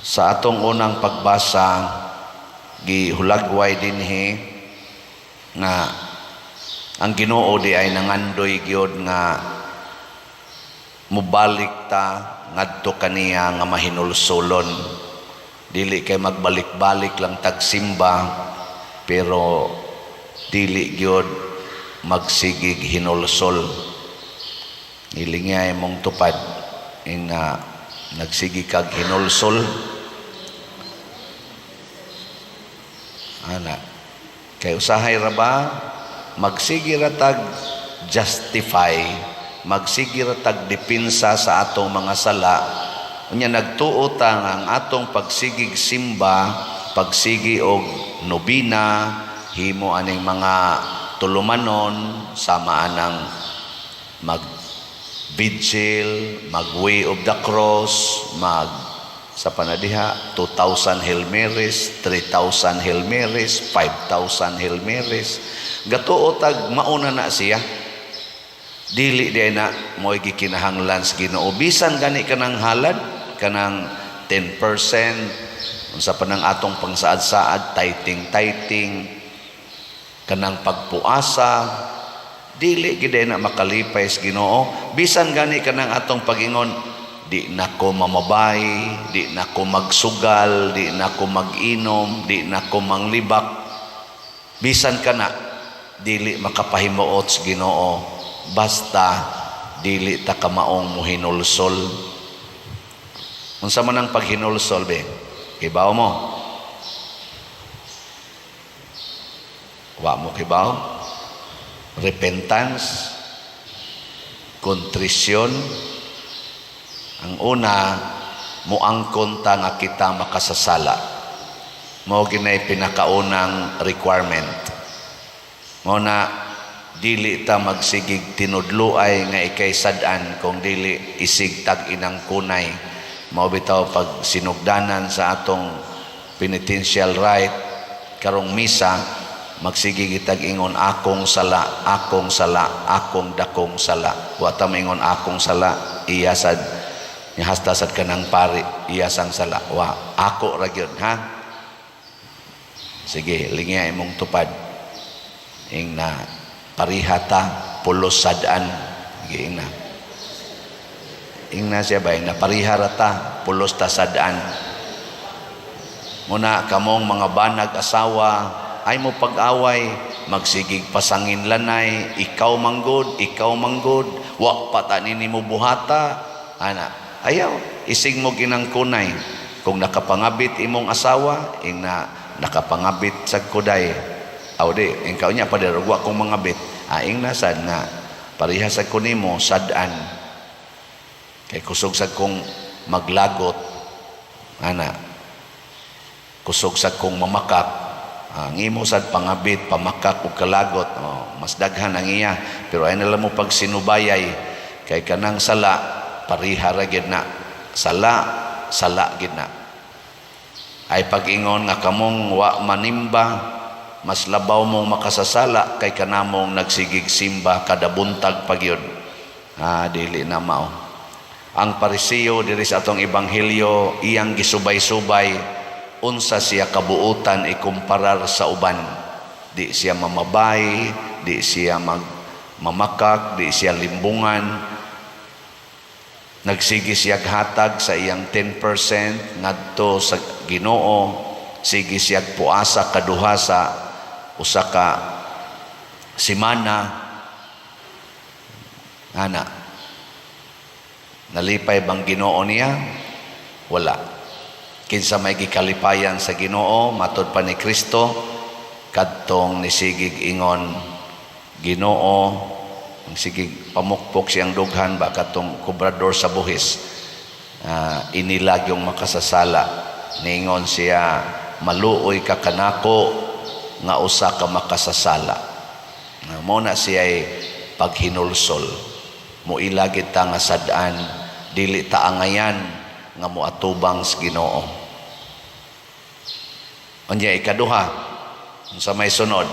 Sa atong unang pagbasa, gihulagway dinhi nga ang Ginoo di ay nangandoy gyud nga mubalik ta ngadto kaniya nga mahinulsolon. Dili kay magbalik-balik lang tagsimba, pero dili gyud magsigig hinulsol. Nilingay mong tupad na nagsigi kag hinulsol. Ana kay usahay ra ba magsigi ra tag justify, magsigi ra tag depensa sa atong mga sala. Unya nagtuo ta nga ang atong pagsigig simba, pagsigi og nobina, himo aning mga tulumanon, sama anang mag vigil, mag way of the cross, mag sa panadiha 2,000 Hail Marys, 3,000 Hail Marys, 5,000 Hail Marys. Gatuo tag mauna na siya. Dili di na mo'y gikinahanglan sa Ginoo. Bisan gani kanang halad, kanang 10%, unsa pa nang atong pangsaad-saad, tithing, kanang pagpuasa, dili gid na makalipay sa Ginoo. Bisan gani kanang atong pagingon, di na ko mamabay, di na ko magsugal, di na ko mag-inom, di na ko manglibak. Bisan kana dili makapahimuot sa Ginoo, basta dili ta ka maong muhinulsol. Unsa man ang paghinulsol be? Kibaw mo? Wa mo kibaw? Repentance, kontrisyon. Ang una, muangkon ta nga kita makasasala. Mao ginay pinakaunang requirement. Mao na dili ta magsigig tinudluay nga ikay sad-an kung dili isigtag inang kunay. Mao bitaw pag sinugdanan sa atong penitential rite karong misa, magsigig itag ingon akong sala, akong sala, akong dakong sala. Wa ta maingon akong sala, iyasad niya hastasad ka ng pari, iyasang sala. Wa, ako ra gyud, ha? Sige, lingya imong tupad. Ing na parihata, pulos sadaan. Sige, ing na. Ing na siya ba, na pariharata, pulos ta sadaan. Muna kamong mga banag asawa, ay mo pag-away, magsigig pasangin lanay, ikaw manggod, wa patanin mo buhata, ana. Ayaw, isig mo ginang kunay. Kung nakapangabit imong asawa, na nakapangabit sa kuday. Aw di, ikaw niya padirugwa kong mangabit. Aing nasad nga, pariha sa kunimo, sadaan. Kay kusog sa kong maglagot, ana, kusog sa kong mamakak, ang imo sad pangabit, pamakak o kalagot, mas daghan ang iya. Pero ay nila mo pag sinubayay, kay kanang sala, parihara gid na, sala gid na. Ay pag-ingon nga kamong wa manimba, mas labaw mong makasasala kay kanamong nagsigig simba kada buntag pagyud. Dili na mao. Ang Pariseo diri sa atong ebanghelyo, iyang gisubay-subay unsa siya kabuutan ikumparar sa uban. Di siya mamabay, di siya mamakak, di siya limbungan. Nagsigi siya hatag sa iyang 10% ngadto sa Ginoo. Sige siya puasa kaduha sa usa ka semana. Ana, nalipay bang Ginoo niya? Wala. Kinsa may gikalipayan sa Ginoo matud pa ni Kristo kadtong nisigig ingon Ginoo, sige pamukpok siyang dughan ba katong kubrador sa buhis, inilag yung makasasala, ningon siya maluoy ka kanako nga usa ka makasasala. Mo na siya ay paghinulsol, mo ilagit ta nga sad-an, dili ta angayan nga moatubang sa Ginoo. Unya ikaduha, sa may sunod,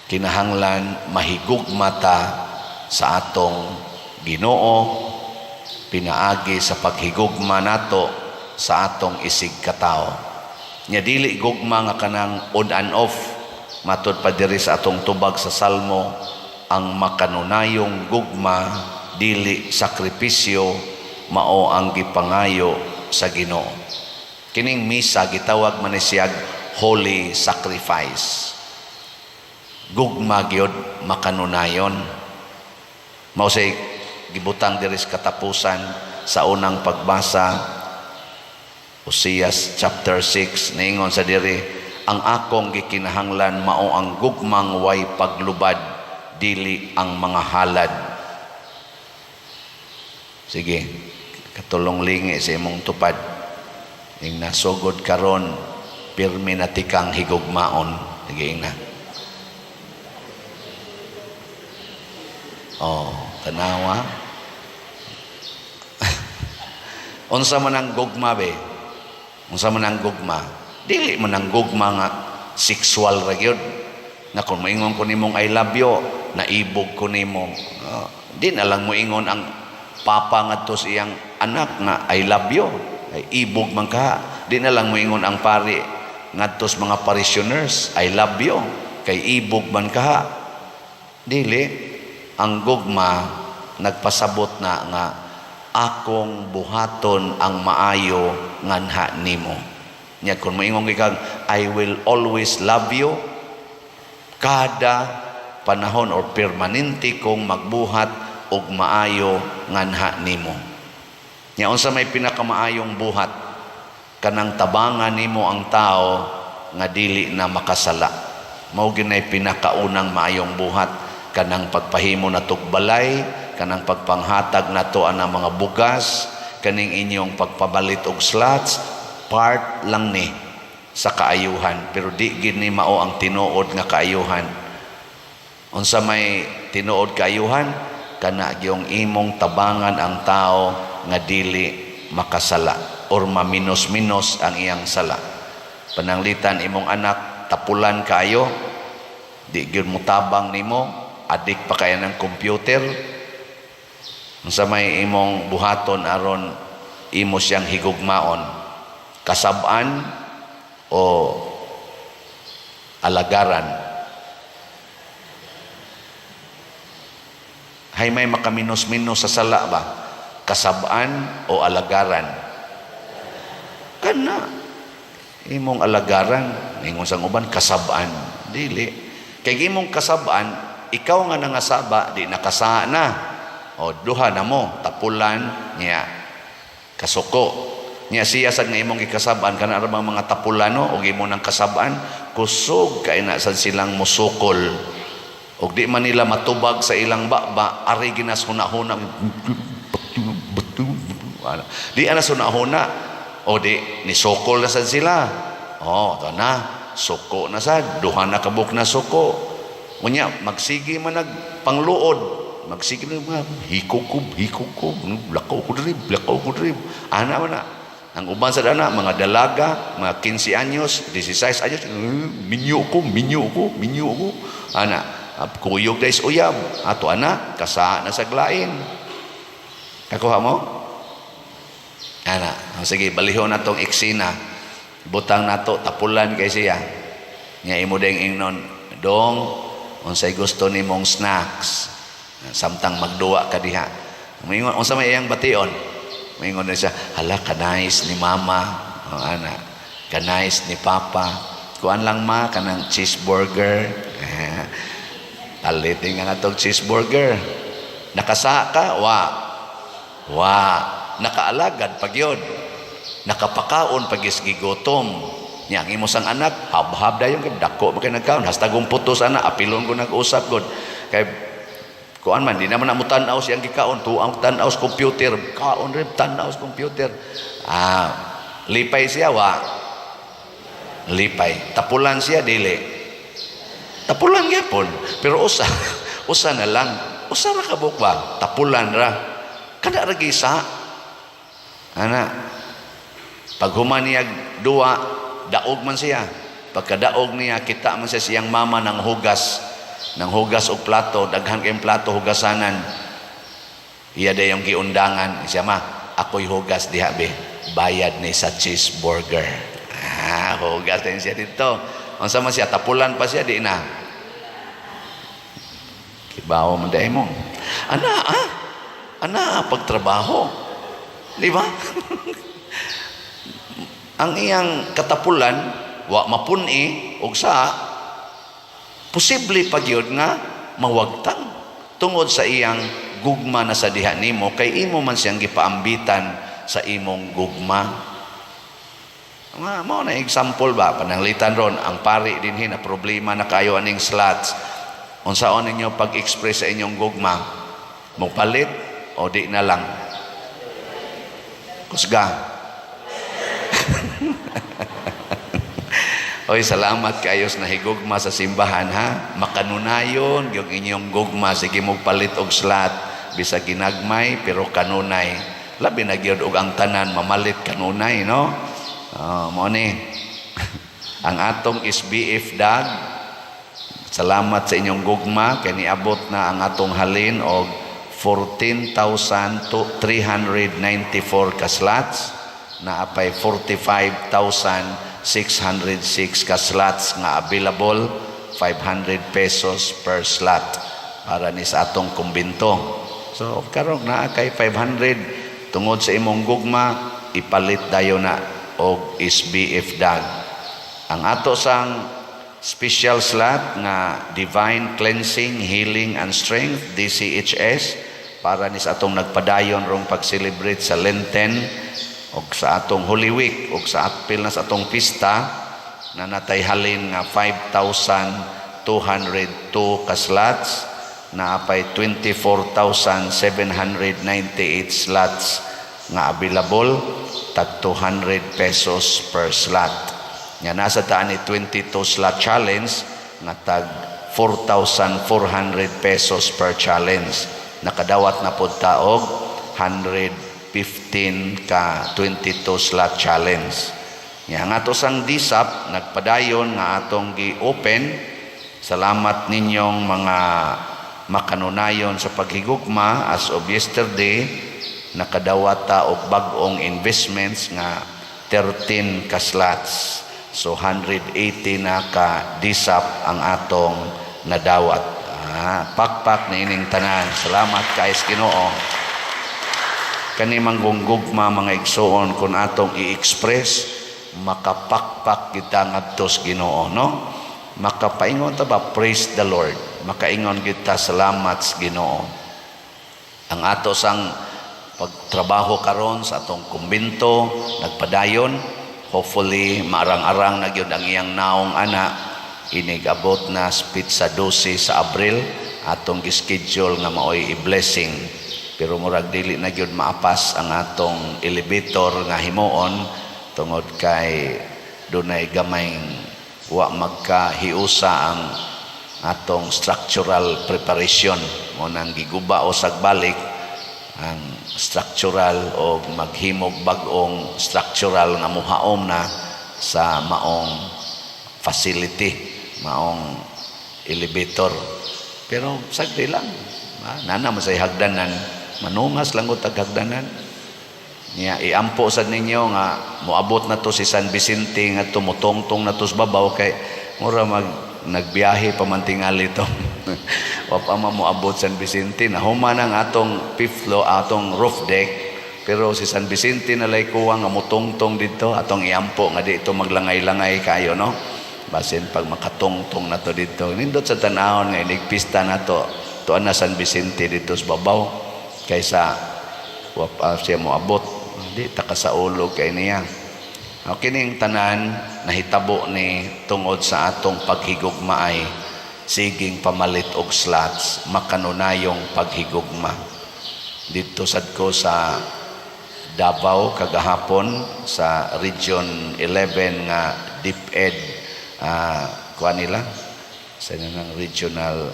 kinahanglan mahigugma ta sa atong Ginoo, pinaagi sa paghigugma nato sa atong isig katao. Nya dili gugma nga kanang on and off. Matud pa diri sa atong tubag sa Salmo, ang makanunayong gugma dili sakripisyo, mao ang gipangayo sa Ginoo. Kining misa gitawag man ni siyag holy sacrifice. Gugma gyud makanunayon. Mao say gibutang diri sa katapusan sa unang pagbasa, Oseas chapter 6, niingon sa diri, ang akong gikinahanglan mao ang gugmang way paglubad, dili ang mga halad. Sige, katulong lingi sa imong tupad. Ing nasugod karon, pirmi na tikang higugmaon. Sige na. Oh, tanawa. Unsa man ang gugma be? Unsa man ang gugma? Dili man ang gugma nga sexual ra gyud. Na kung moingon ko nimong I love you, naibog ko nimo. Di na lang moingon ang papa ngadto sa iyang anak nga I love you. Ay ibog man ka. Di na lang moingon ang pari ngadto sa mga parishioners I love you. Kay ibog man ka. Dili. Ang gugma nagpasabot na nga akong buhaton ang maayo nganha nimo. Nya kun moingon kang I will always love you, kada panahon or permanente kong magbuhat og maayo nganha nimo. Nya unsa may pinakamaayong buhat? Kanang tabangan nimo ang tao nga dili na makasala. Mao ginay pinakaunang maayong buhat, kanang pagpahimo na tugbalay, kanang pagpanghatag nato ang mga bugas, kaning inyong pagpabalit og slots, part lang ni sa kaayuhan, pero di gid ni mao ang tinuod nga kaayuhan. Unsa may tinuod kaayuhan? Kana gyung imong tabangan ang tao nga dili makasala or maminos-minos ang iyang sala. Pananglitan imong anak tapulan kaayo, di gyud mo tabang nimo, adik pa kaya ng computer. Unsa may imong buhaton aron imo siyang higugmaon? Kasab-an o alagaran? Hay may makaminos-minos sa sala ba? Kasab-an o alagaran? Kana imong alagaran, ingon sang uban kasab-an. Dili. Kay imong kasab-an, ikaw nga nangasaba, di nakasa na. O duha na mo, tapulan niya, kasuko. Niya siya sad nga imong gikasab-an, kana ra bang mga tapulano, o imo ng kasab-an, kusog kay na sad silang musukol. O di man nila matubag sa ilang baba, ari ginas huna-huna. Di anas huna-huna, o di nisukol na sad sila. O, ito na, suko na sad, duha na kabuk na suko. Unya magsige man nagpangluod, magsige na mga hikog ko, lakaw ko drib. Ana man na. Ang uban sa dana, mga dalaga, mga 15 anyos, 16 anyos, minyo ko. Ana, kuyog guys uyab. Ato ana, kasa na sa glain. Kakuha mo? Ana, sige, balihon na tong eksena. Butang nato, tapulan kay siya. Nya imo deng ingnon, dong, unsay gusto nimong snacks, samtang magduwa ka diha. Moingon unsa may iyang bation? Moingon na siya, hala kanais ni mama, o ana, kanais ni papa. Kuan lang ma kanang cheeseburger. Aliting nga natong cheeseburger. Nakasa ka? Wa. Nakaalagad pag yun. Nakapakaon pag isgigotom. Yang imo sang anak, hab-hab dayon kay dako magay nagkaon, hasta gumputos ana, apilon ko nag-usap gud. Kay kuan man di naman na mo tan-aw siyang gikaon, tuang tan-aw sa computer, kaon rin tan-aw sa computer. Lipay siya wa. Lipay. Tapulan siya dili. Tapulan gyapon, pero usa na lang. Usa ra kabuk ba? Tapulan ra. Kada ra gisa. Ana. Pag human niya duwa, daog man siya. Pagkadaog niya, kita man siya siyang mama ng hugas og plato, daghan kayong plato hugasanan. Iya day yung giundangan. Siya ma, ako'y hugas diha be. bayad ni sa cheeseburger. Hugas din siya dito. Ang sama siya, tapulan pa siya, di na. Kibaw mo dahil mo. Ana, pagtrabaho. Di ba? Ang iyang katapulan, wa mapuni, og sa, posible pag yun nga, mawagtang. Tungod sa iyang gugma na sa diha nimo, kay imo man siyang gipaambitan sa imong gugma. Mao na example ba, pananglitan ron, ang pari dinhi na problema na kayo aning slots. Unsaon ninyo pag-express sa inyong gugma? Mopalit o di na lang? Kusga. Oy, salamat kayo sa nahigugma sa simbahan, ha? Makanunayon yung inyong gugma, sige mo palit og slot, bisa ginagmay pero kanunay. Labi na gyud og ang tanan mamalit kanunay, no? Mo ni. Ang atong SBF dag, salamat sa inyong gugma kay niabot na ang atong halin og 14,394 ka slots, na apay 45,606 ka slots nga available, 500 pesos per slot para ni sa atong kumbinto. So karon naa kay 500 tungod sa imong gugma, ipalit dayo na og SBF dag. Ang ato sang special slot nga Divine Cleansing, Healing and Strength, DCHS, para ni sa atong nagpadayon rong pag-celebrate sa Lenten og sa atong Holy Week og sa atpil na sa atong pista, na natay halin nga 5,202 ka slots, na apay 24,798 slots nga available, tag 200 pesos per slot. Nga nasa taan ni 22 slot challenge nga tag 4,400 pesos per challenge. Nakadawat na pud ta og 115 ka 22 slot challenge. Nga ato sang DSAP nagpadayon nga atong gi-open. Salamat ninyong mga makanunayon sa paghigugma. As of yesterday, nakadawat ta og bag-ong investments nga 13 ka slots. So 180 na ka DSAP ang atong nadawat. Pakpak na ining tanan. Salamat kay Ginoo. Kani manggugma mga igsoon kung atong i-express, makapakpak kita ngadto sa Ginoo, no? Makapaingon ta ba, praise the Lord. Makaingon kita, salamat sa Ginoo. Ang ato sang pagtrabaho karon sa atong kumbinto, nagpadayon, hopefully marang-arang na gyud ang iyang naong ana. Inigabot na speech sa 12 sa Abril, atong gi-schedule nga maoy i-blessing. Pero murag dili na gyud maapas ang atong elevator nga himuon tungod kay dunay gamayng wa magkahiusa ang atong structural preparation. Mo nang giguba usag balik ang structural o maghimog bag-ong structural nga muhaom na sa maong facility, maong elevator. Pero sagdi lang, nana mo say hagdanan, manungas lang ko tag hagdanan. Niya iampo sad ninyo nga moabot na to si San Vicente nga tumutongtong na to sa babaw kay mura nagbiyahe pamantingali to. Wa pa moabot San Vicente na human ang atong fifth floor, atong roof deck, pero si San Vicente nalay kuwa nga mutongtong dito, atong iampo nga dito maglangay-langay kayo, no? Basin pag makatongtong na to dito, nindot sa tanahon nga iligpista na to tuan na San Vicente dito sa babaw, kaysa wa pa siya moabot, di taka sa ulo kay niya. Kining tanan nahitabo ni tungod sa atong paghigugma ay siging pamalit og slots, makanunayong paghigugma. Dito sad ko sa Davao kagahapon sa Region 11 nga DepEd kuha nila sa nang regional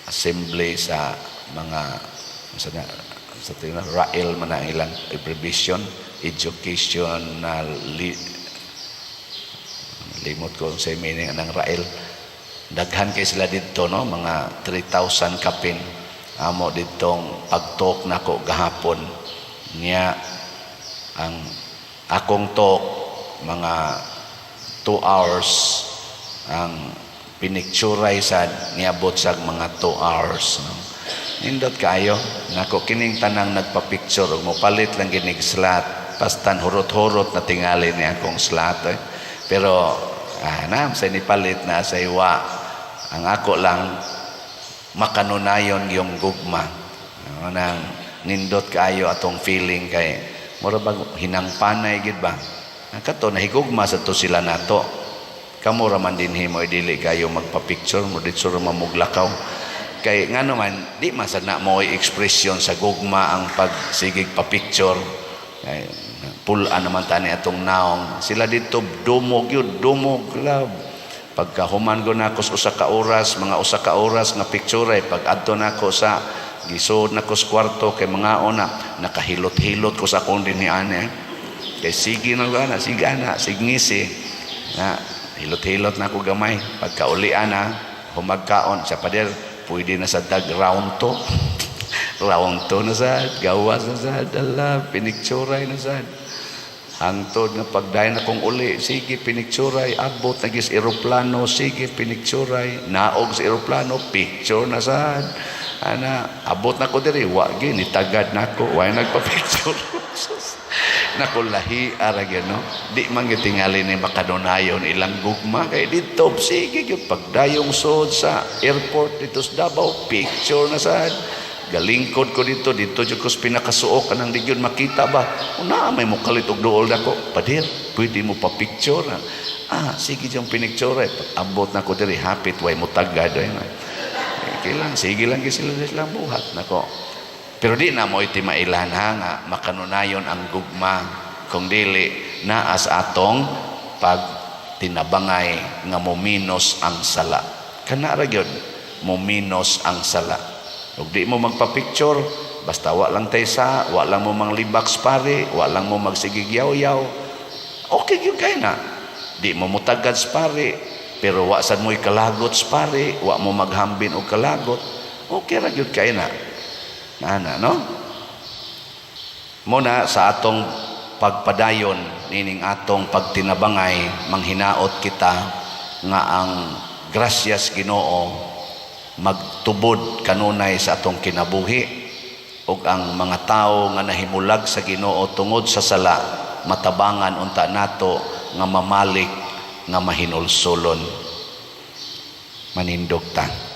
assembly sa mga sa tingnan RAEL man ang ilang abbreviation, educational limot ko sa meaning ng RAEL. Daghan kay sila dito, no, mga 3,000 kapin amo ditong pagtok nako gahapon niya. Ang akong talk mga 2 hours, ang pinicturay sad niabot sa mga 2 hours. Nindot kayo nako kining tanang nagpa-picture ug mopalit lang ginig slot, pastan hurot-hurot na tingali ni akong slot pero na sa nipalit na sa iwa. Ang ako lang makanunayon yung gugma. Nang nindot kayo atong feeling kay mura bang hinangpanay gid ba? Kato nahigugma sa to sila nato. Kamo ra man dinhi mo dili kayo magpa-picture mo dito ra mamuglakaw. Kay ngano man di masagna mo ekspresyon sa gugma ang pagsigig pa-picture. Kay pulaan naman tani atong naong. Sila dito dumog yun, dumog love. Pagkahuman ko nako sa usa ka oras, mga usa ka oras nga picture ay pag adto nako sa gisod nako sa kwarto kay mga ona nakahilot-hilot ko sa akong dinhi ani. Kay sige na ana, sige ana, signgisi. Na hilot-hilot na ako gamay. Pagkaulian na, humagkaon sa pader, pwede na sa dag round 2. Round 2 na sad, gawas na sad, ala, pinicturay na sad. Hangtod nga pagdayon akong uli, sige pinicturay, abot na gis eroplano, sige pinicturay, naog sa eroplano, picture na sad. Ana, abot na ko diri, wagi, nitagad na ko, way nagpa-picture. Nakulahi aragyan no di man gitingali ni makanunayon ilang gugma kay dito sige gyud pagdayong sod sa airport dito sa Davao picture na sad galingkod ko dito jud ko sa pinakasuok kanang di gyud makita ba una may mokalit og duol nako padir pwede mo pa picture sige yung pinicture abot na ko diri hapit way mo tagad kailang sige lang sila buhat nako. Pero di na mo iti mailan nga makanunayon ang gugma kung dili naas atong pag tinabangay nga mominos ang sala. Kana ra gyud mominos ang sala. Ug di mo magpa-picture basta wa lang tay sa, wa lang mo manglibaks pare, wa lang mo magsigigyaw-yaw. Okay gyud kay na. Di mo mutagad pare, pero wa sad mo ikalagot pare, wa mo maghambin og kalagot. Okay ra gyud kay na. No? Muna sa atong pagpadayon nining atong pagtinabangay manghinaot kita nga ang grasyas Ginoo magtubod kanunay sa atong kinabuhi ug ang mga tawo nga nahimulag sa Ginoo tungod sa sala matabangan unta nato nga mamalik nga mahinulsulon. Manindog ta.